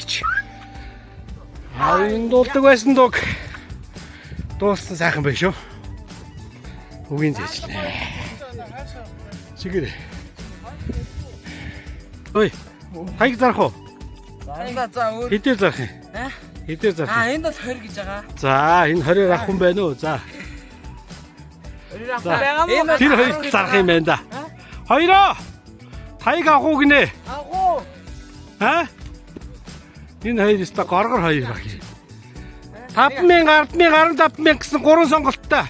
гэж. Энэ дуулдаг байсан дог. Дууссан сайхан байх шүү. Үгийн зээжлээ. Чигээр. Ой. Хаяг зарах уу? За өөр. Хэдээр зарах юм? Хэдээр зарах? Энд бол 20 гэж байгаа. За, энэ 20 авах юм байна уу? За. 20 авах байгаа мó. Тэр хоёрт зарах юм байна да. Хоёроо. Хаяг авах уу гинэ? Авах уу? Энэ хоёр өстө горгор хоёр баг. 5000, 10,000, 15,000 гэсэн 3 сонголттой.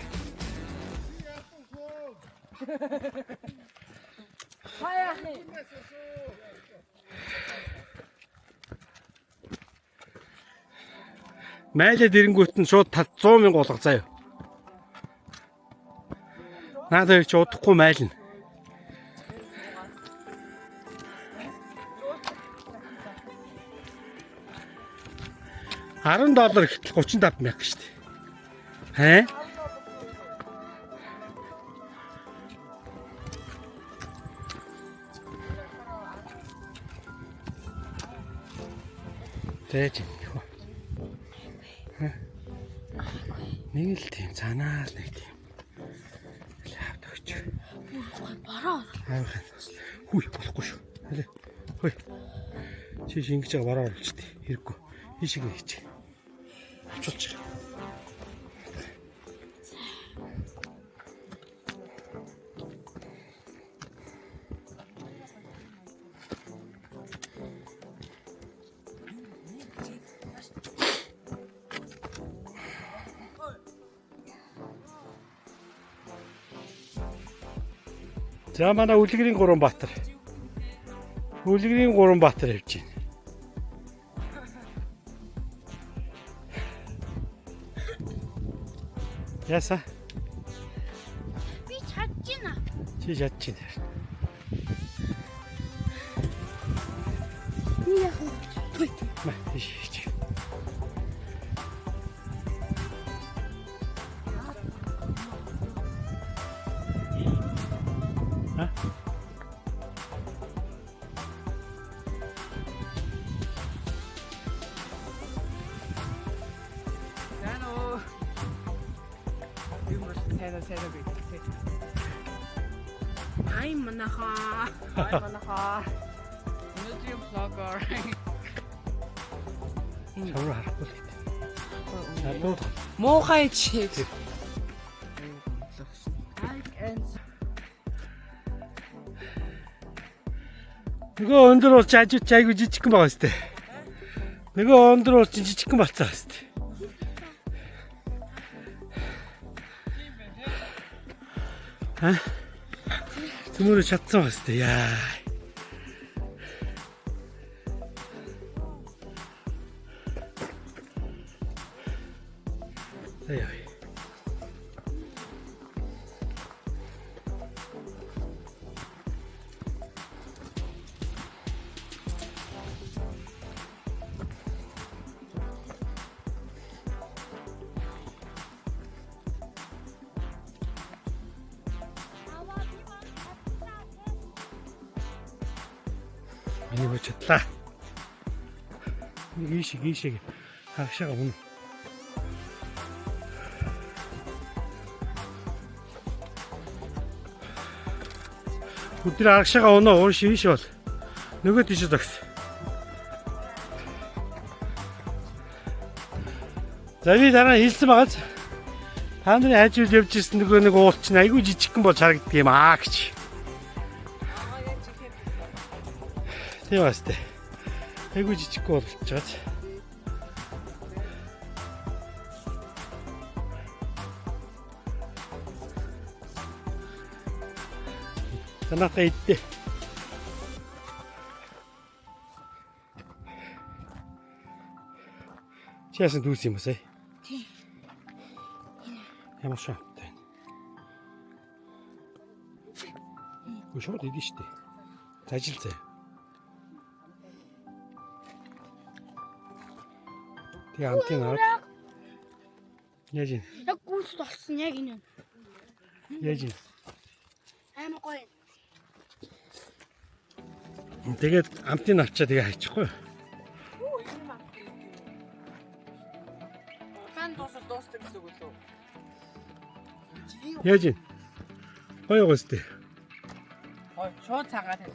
Майлад ирэнгүүт нь шууд 100,000 болгох заяа. Надад ч удахгүй майлна. $10 гэтэл 35,000 шүү дээ. Тэгэж юм. Нэг л тийм цаанаас нэг тийм. Лавдагч. Бараа. Хүй болохгүй шүү. Хэлээ. Хүй. Чи ингэж байгаа бараа оруулчихдээ. Хэрэггүй. Ийшээ хийч. Авчулчих. За манай үлгэрийн Гуранбаатар. Үлгэрийн Гуранбаатар явж байна. Яса? Би чадчихна. Чи чадчихна. Би яг хөө. Маа тийш. Ай манаха. YouTube vlogger. Чамруу харахгүй л гэдэг. Надад Муухай чи. нөгөө өндөр бол ажиж айгу жижигхэн байгаа сте. Нөгөө өндөр бол жижигхэн болцоо сте. Төмөрө чадсан ба сте. Яа. Аяа. Энийг бочлаа. Ийшээ хагшаага өмнө. Өдөр хагшаага өнөө уушиш бол нөгөө тийш зогс. За би дараа хэлсэн багаз. Та нарын хажууд явж ирсэн нөгөө нэг уулт чинь айгүй жижигхэн болж харагддаг юм аа гэж. Тийм басте. Айгүй жижигхэн болчиход. Танахтай идтээ. Чисэн дүүс юм басэ? Тийм. Ямар шааттай. Гүшүүд идэв штэ. Ажил заяа. Тэгээ амтын аваад. Яаж юм? Яг гүйцэд олсон яг энэ. Яаж юм? Аймаг гоё. Тэгээд амтын авчаа тэгээ хайчихгүй. Цагаан дуустал гэсэн үг лөө. Яаж юм? Гоё гоос тээ. Хой, шууд цагаан тавь.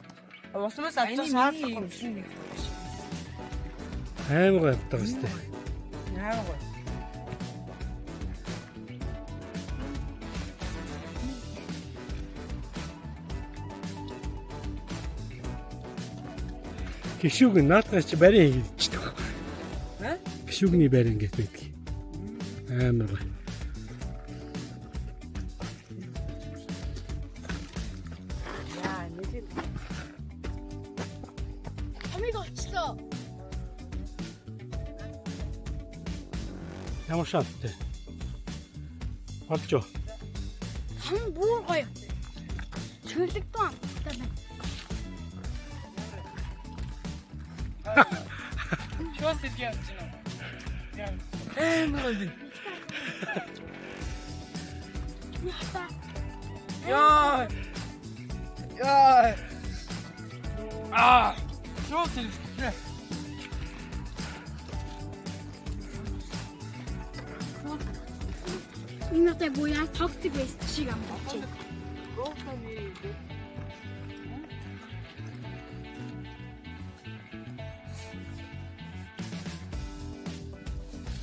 Усмаас авчих шаардлага юм шиг. Аймаг гаддаг гоос тээ. Яа гоо. Гişүүг наадгаас чи барин хийдчихдэг байхгүй. Хэ? Гişүүгний барин гэж байдаг. Амар гоё. Яа, нэг Амиго очлоо. Ямар шаардтай. Олжоо. Хам бүр гоё. Чөрлөгдөө амттай байна. шууд сэлж явж байна. Амар гоё. Яа. Яа. Шууд сэлж. Минутаа буяа токсик бэс шиг амтч.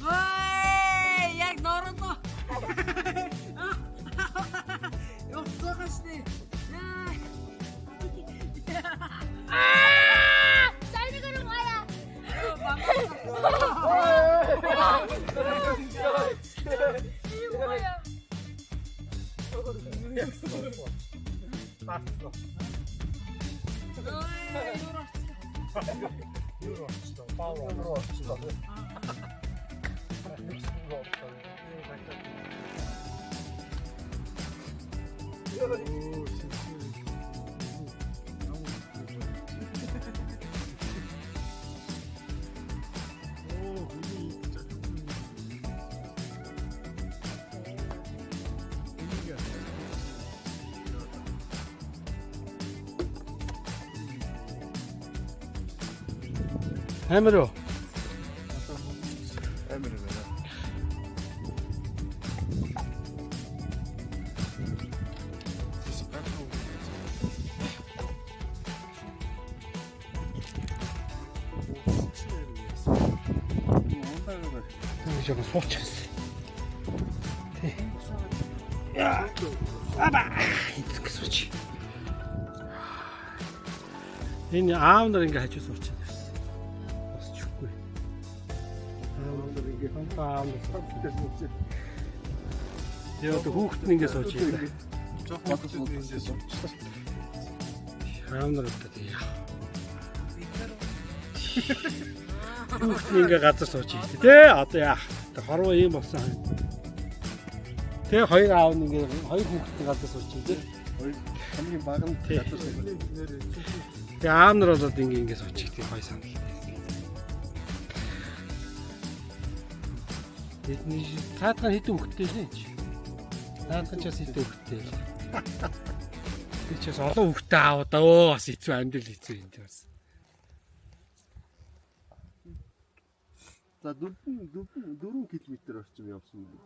Ой, яг норондоо. Ёсохошны. Сайны гэрэн гаяа. Амироо. Амир байна. Жоо суучихсан. Тэ. Яа. Аба. Эцэг сууч. Энэ аав нар ингээ хажуу сууч. Босчихгүй. Аав нар ингээ аав нар сууч. Яа тэ хүүхэд нь ингээ сууч. Жохон бодсон. Аав нар одоо яа. Хүүхэд ингээ газар сууч ийтэй тэ одоо яа. Хорвоо юм болсон. Тэ хоёр аав нь ингээ хоёр хүүхэд газар сууч ийтэй. Хамгийн баг нь ядаж байна. Тэгээ аав нар болоод ингээ сууч ийтэй гой санал. Бидний цаатган хэдэн хүүхэдтэй л чи. Цаатган ч бас хэдэн хүүхэдтэй л. Би ч бас олон хүүхэдтэй аав да өө бас хэцүү амьдрал хэцүү юм тийм бас. За 4 км орчим явсан юм.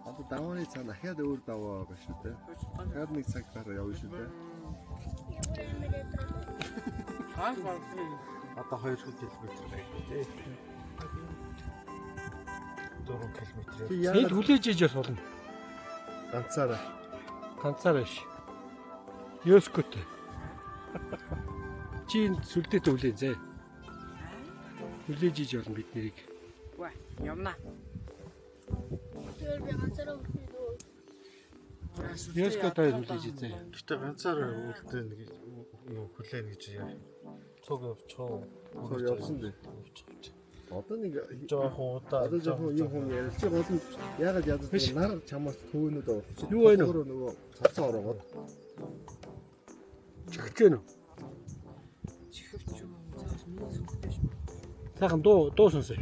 Одоо давааны цаана дахиад өөр даваа байгаа шүү дээ. Дахиад нэг цаг дараа явна шүү дээ. Хаас болов. Одоо 2 км байх тий. 4 км. Тэд хүлээж ээж бас болно. Ганцаараа. Ганцаар биш. Ёскот. Чи сүлдээтэй хүлээн зэ. Хүлээж ээж болно бид нэрийг. Үгүй явна. Тэр би ганцаараа үлдээ. Ёскот хүлээж зэ. Гэтэ ганцаараа үлдээ нэг юу хүлээн гэж яа. Цог явчихоо. Явсан дээ. Одоо нэг жоохон удаа. Одоо жоохон юм юм ярьж байгаа бол ягаад ядаж нар чамаас төөнөд орчих. Юу вэ нөө? Нөгөө цацаа ороод. Чихэж гэнэ. Чихвч юм. Цаас миний сүнхтэй шүү. Сайхан дуу сонсож.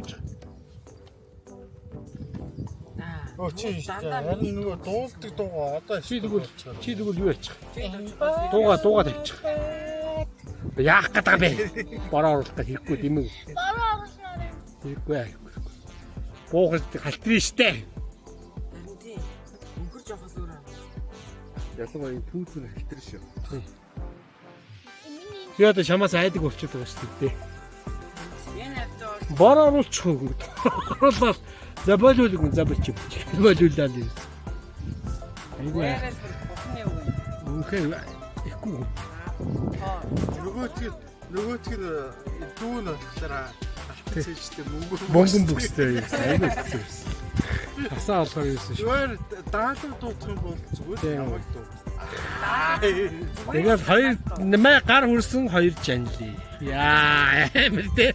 Оо чи харин нөгөө дуулдаг дуугаа одоо Чи тэгвэл юу яачих? Дуугаа тавьчих. Яах гэдэг бэ? Бороо оруулах гэж хэрэггүй димэг. Бараа оруулснаа. Хэрэггүй аа. Гоохол халтрын штэ. Харин тий. Өнгөрч явахаас өөр аа. Ялангуяа энэ түүнцэр хэлтэр шүү. Би одоо чамаас айдаг болчиход байгаа шүү дээ. Энэ хавтаа Бор оруулчих уу. Оруулаад заболчих. Болуулаад юм. Айгүй. ярээс бохны үг. Үнхээр ихгүй. Нөгөөтг нь дүүн болохоор алхацээжтэй Монгон бүхстэй юм. Айгүй хэцүү. Хасаа олохоор юусэн шүү. Зүгээр даалгав дуутах юм бол зүгээр яваг дуу. Тэгээд хоёр нэмээ гар хүрсэн хоёр жанли. Яа, амар дээ.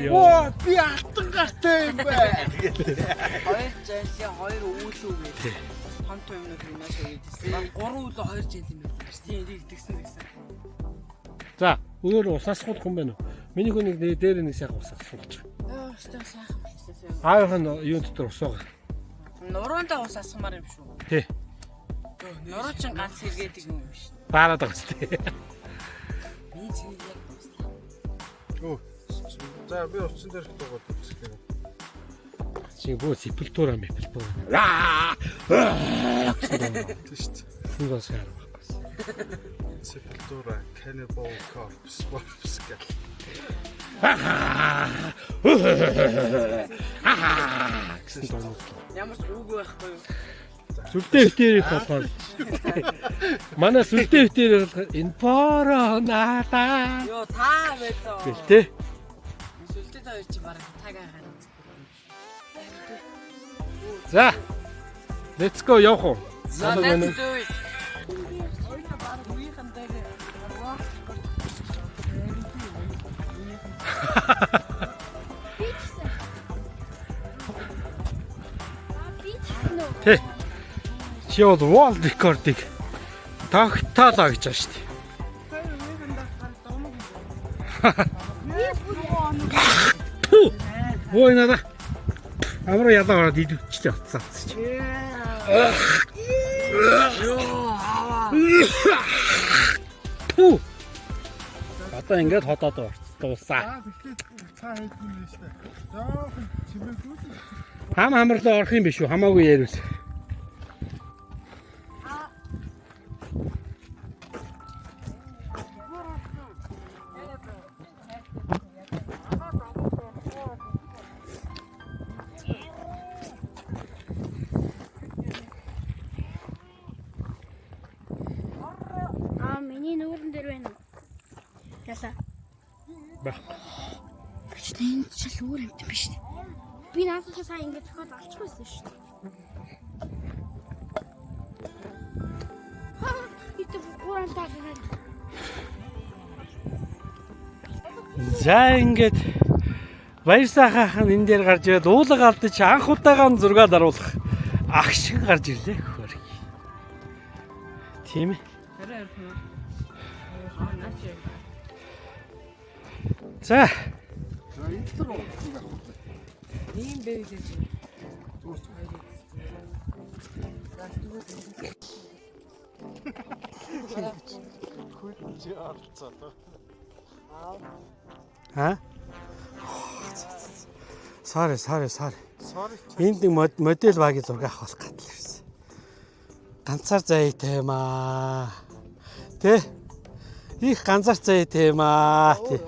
Оо, би алтан гартай юм байна. Хоёр жаалын хоёр үйл үг гэдэг. Хамт юмнууд юмнаас өгдсөн. Гурван үйл хоёр жаал юм байна. Тийм тэгсэн. За, өөр ус асах хүн байна уу? Миний хүнийг дээр нэг сайхан ус асууж байгаа. Оо, өстой сайхан хэлсэн. Аавынх нь юу дотор ус байгаа. Нуруундаа ус асгамаар юм шүү. Тий. Нуруу чин ганц сэргээдэг юм шүү. Баараад байгаа шүү дээ. Миний чинь яг дуслаа. Оо. За би уцсан дээр дугаад үзлээ. Чи гоо сипэлтура мэпэлтура. Тийм шүү дээ. Фугас хаар байхгүй. Sepultura, Cannibal Corpse, Wolf's гэх. Ямар ч үг байхгүй юу? Сүлдээ хитэрийг болохоор. Манай сүлдээ хитэрийг инфоро наата. Йоо таа байсан. Гэлтэй. Сүлдээ таа чи бараг тагаа гараад. За. Let's go явах уу? За let's do it. Тэ. Чи бол world record-ыг тогтоолоо гэж байна шүү дээ. Ой нада. Амар ядаа ороод идэвчтэй утсаа. Ту. Одоо ингээд ходоод дуусаа. Тэгэхээр цаа хийх юм байна шүү дээ. Жоохон чимээгүй. Хам хамарлаа орох юм биш үү? Хамаагүй ярил. Миний нүүрэн дээр байна. Ясаа. Баг. Энэ ч л өөр юм биш үү? Би наадах сайн ингэж зөхөд алчихсан шүү дээ. Итэ гурантай гэнэ. За ингээд баяр сахахан энэ дээр гарч ирээд уулга алдаж анх удаага зураг даруулах ах шиг гарч ирлээ хөр. Тийм ээ. За. Ийм бэ гэж. Ха? Sorry. Энд нэг модель багийн зураг авах гатал ирсэн. Ганцаар заяатай юм аа. Тэ? Их ганцаар заяатай юм аа. Тэ.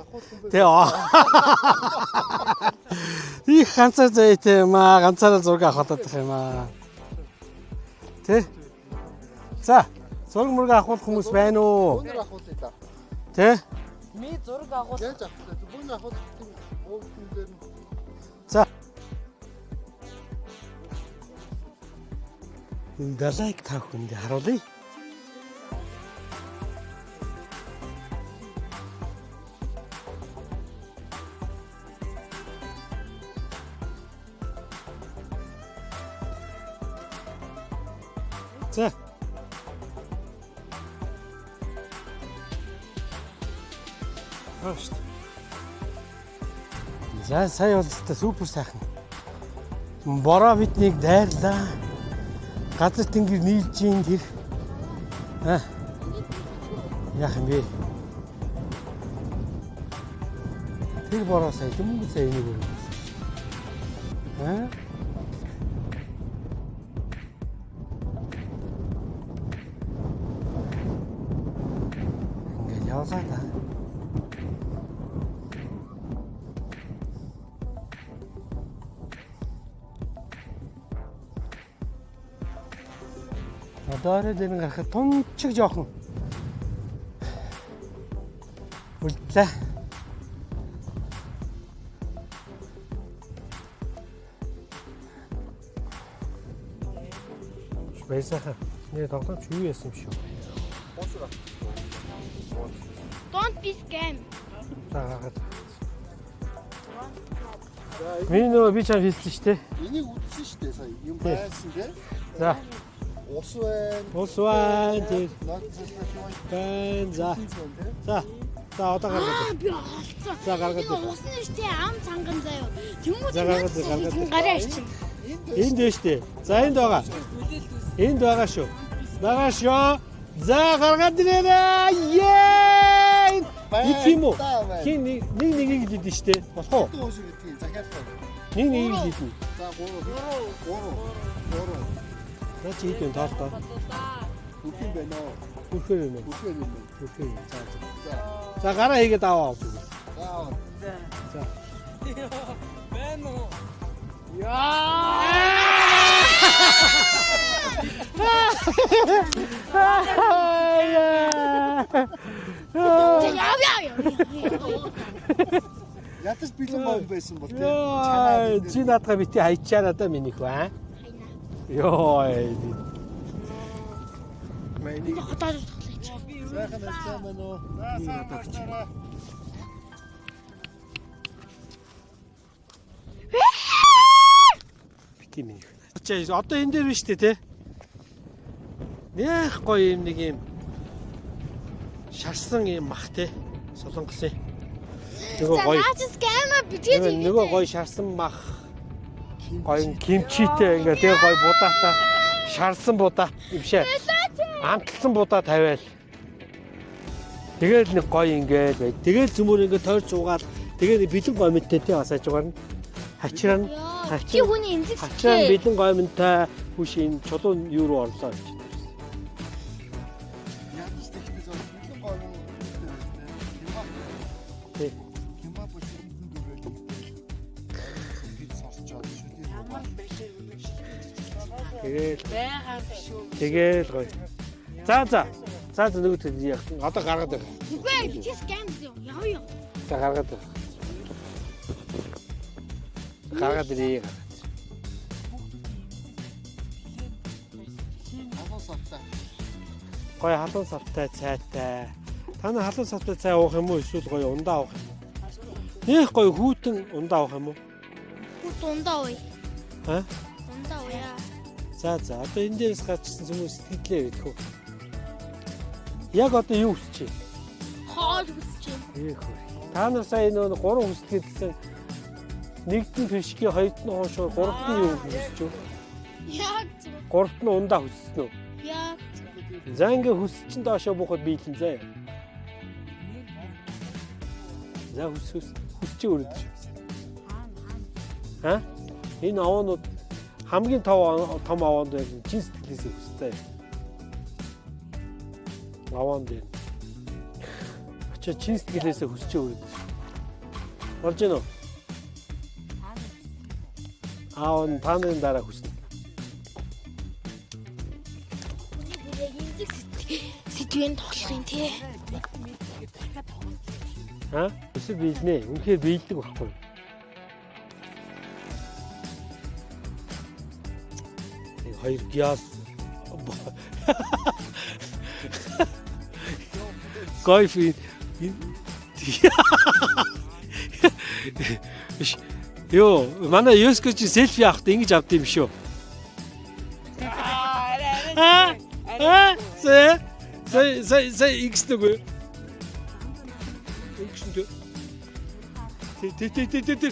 Их ганцаар заяатай юм аа. Ганцаараа зураг авах гэдэг юм аа. Тэ? За, зураг мөрөг авах хүмүүс байна уу? Өнөр ахуулъя да. Тэ? Ми зураг агуул. Яаж авах вэ? Бүүн ахуул өвчин дээр нь. Далайг таах хүнд харуулъя. За. За сая бол супер сайхан. Бороо биднийг дайрлаа. Газар тэнгэр нийлж ийн тэр. Яах юм бэ? Тэр бороо сая дэмгүй сая энийг өргөв. Аа? Ингээд явлаа та. Одоорой дээр гарахад тунчиг жоохон үлдлээ. Байсаха. Нэр тоглож юу яасан юм шүү. Don't be scam. Заагаад. Би чам хийсэн шүү дээ. Энийг үтсэн шүү дээ сая. Юм байсан дээ. За. Ус байна. Ус байна. Тэр Наад за. За. За одоо гаргаад. Би олцсон. За гаргаад. Энэ усны штэ ам цанган заяа. Тэнгүүд За гаргаад. гараа ирчин. Энд дээ штэ. За энд байгаа. Энд байгаа шүү. Байгаа шүү. За гаргаад ирээрээ. Яа! Их юм уу? Хин нэг идэж штэ. Болох уу? Ус гэдгийг захиалт. Нэг идэж. За 3. За чи идэн тоолтоо. Бүх юм байна уу? Бүрхээр юм. Бүх юм байна. Бүрхээр. За. За. За гараа хийгээд аваа. За. За. Байна уу? Яа. Ятас бэлэн мөн байсан бол Яа, чи надгаа бити хайчаа надаа минийх ба. Йоо. Мэйний Хотод сайхан ажиллаа мөн үү? Бити минийх. Чи одоо энэ дээр биш үү те? Нэх гоё юм нэг юм шарсан юм мах те. Солонгосын. Нөгөө гоё. Нөгөө гоё шарсан мах. Гоё кимчитэй ингээ тэгээ гоё будаатай шарсан будаа бишээ. Амталсан будаа тавиал. Тэгэл нэг гоё ингээл бай. Тэгэл зөмөр ингээ тойр цуугаал тэгээ бэлэн гомиттэй тий бас ажгаар нь хачраа нь Чи хүний эмзэг хачраа нь бэлэн гоминтай хүшийн чулуун юу руу орлоо гэж. Ятас тэгтээ зөв бэлэн гоё юм. Тий. Кимбаб ширхэн дүрэл. Бид сорчоод шүү дээ. Ямар бэшэр Тэгэл байгаа шүү. тэгэл гоё. За нөгөөд яг одоо гаргаад байгаа. Үгүй чи скам яа. За гаргаад байгаа. Гаргаад ирээ. Халуун савтай. Гоё халуун савтай цайтай. Та нар халуун савтай цай уух юм уу эсвэл гоё ундаа уух юм? Нэх гоё хүүтэн ундаа уух юм уу? Дундаа уй. Аа? Дундаа уяа. За одоо энэ дээрээс гарчсан хүмүүс сэтгэлээ гэдэг хөө. Яг одоо юу хүсэж байна? Хоол хүсэж байна. Та нар сая нөгөө 3 хүсэлтгэлсэн нэгдэн фишки, хоёрт нь хоошоо, гуравт нь юу хүсэж вэ? Яг зөв. Гуравт нь ундаа хүссэн үү? Яг За ингээ хүсчин доошоо буухад биелэн заа. За хүсч өрөдөж. Аа? Энэ аваанууд хамгийн том аваанд байв чин сэтгэлээсээ хүссэн. Аваан дээр. Очоо чин сэтгэлээсээ хүсч өрөдөж. Болж гэнэ үү? Аавн таны дараа хүснэ. яг эмзэг сэтгэвэн тоглох юм тий. Аа? Эсвэл биелнэ. Үнэхээр биелдэг байхгүй. Хоёр гяс. Гойфи. Йоо, манай Ёско чи селфи авахт ингэж авд юм шүү. Сэ X-тэй. X-тэй. Тэ